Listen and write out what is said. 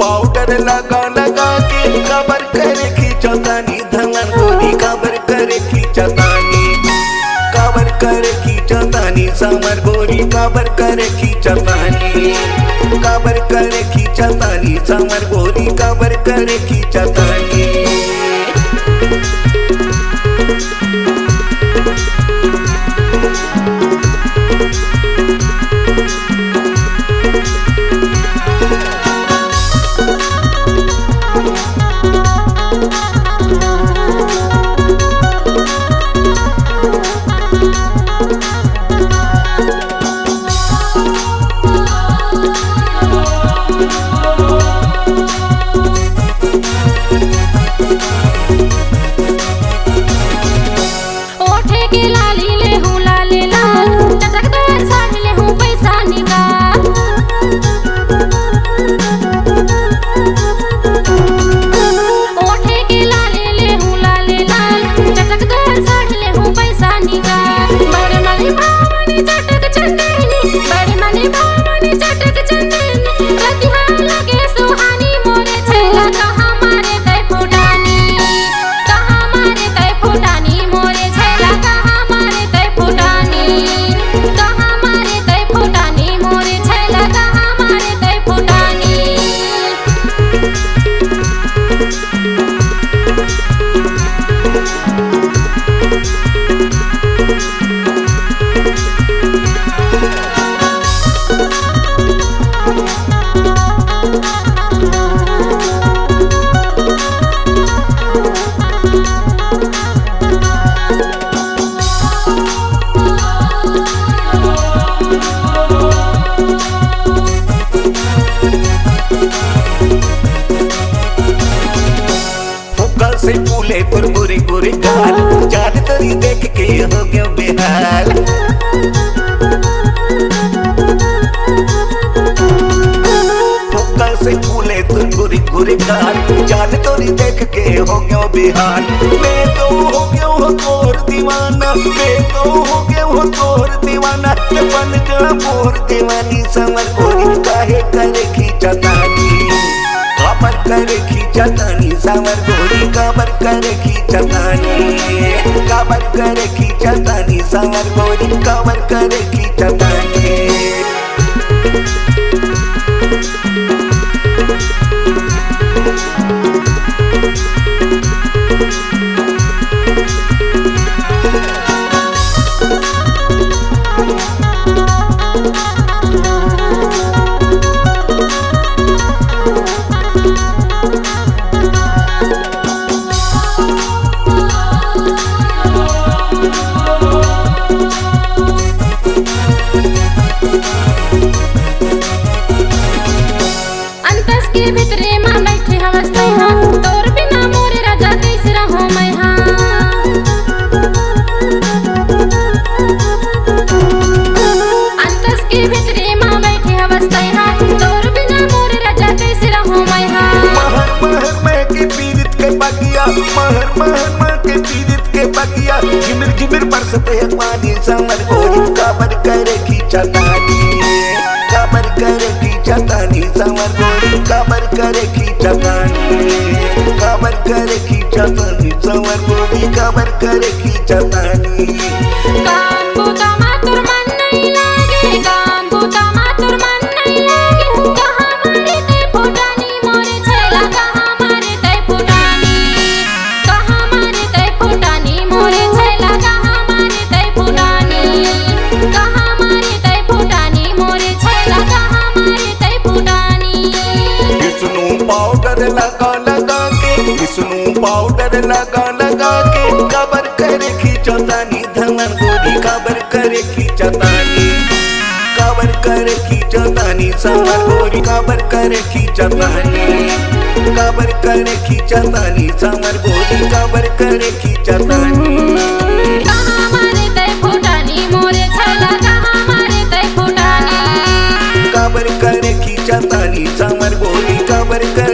Powder लगा लगा के कबर करे खींचतानी धमन गोरी कबर करे खींचतानी कबर करे खींचतानी समर गोरी कबर करे खींचतानी कबर करे खींचतानी समर गोरी कबर करे खींचतानी। से फूले कुरकुरे कुरे गाल जान तरी देख के हो गया बेहाल। फुक्का से फूले कुरकुरे कुरे गाल जान तरी देख के हो गया बेहाल। मैं तो हो गया हो तोर दीवाना मैं तो हो गया हो तोर दीवाना बन गया मोर दीवानी समर गोरी काहे करे खींचतानी कबर करे खींचतानी समर गोरी कबर करे खींचतानी कबर करे खींचतानी समर गोरी कबर करे खींचतानी। भितरे मां बैठे हवस्ते हां तोर बिना मोरे राजा कैसे रहो मैं हां। अंतस के भितरे मां बैठे हवस्ते हां तोर बिना मोरे राजा कैसे रहो मैं हां। महर महर में के पीरित के बगिया महर महर में के पीरित के बगिया घिमिर घिमिर बरसते पानी समर गोरी कबर करे खींचतानी कबर करे खींचतानी समर गोरी कबर करे खींचतानी कबर करे खींचतानी समर गोरी कबर करे खींचतानी। काम बूता मातुर मन नहीं लागे काम बूता मातुर मन नहीं लागे कहाँ मारे ते फुटानी मोरे छेला कहाँ मारे ते फुटानी कहाँ मारे ते फुटानी मोरे छेला कहाँ मारे ते फुटानी कहाँ मारे ते फुटानी मोरे छेला कहाँ मारे ते फुटानी। विष्णु पाउडर लगा लगा के विष्णु पाउडर लगा लगा के कबर करे खींचतानी धमन गोरी कबर करे खींचतानी कबर करे खींचतानी। तानी समर गोरी काबर करे खींचा तानी काबर करे खींचा तानी समर गोरी काबर करे खींचा तानी कहाँ मारे तै फुटानी मोरे छैला कहाँ मारे तै फुटानी काबर करे खींचा तानी समर गोरी काबर करे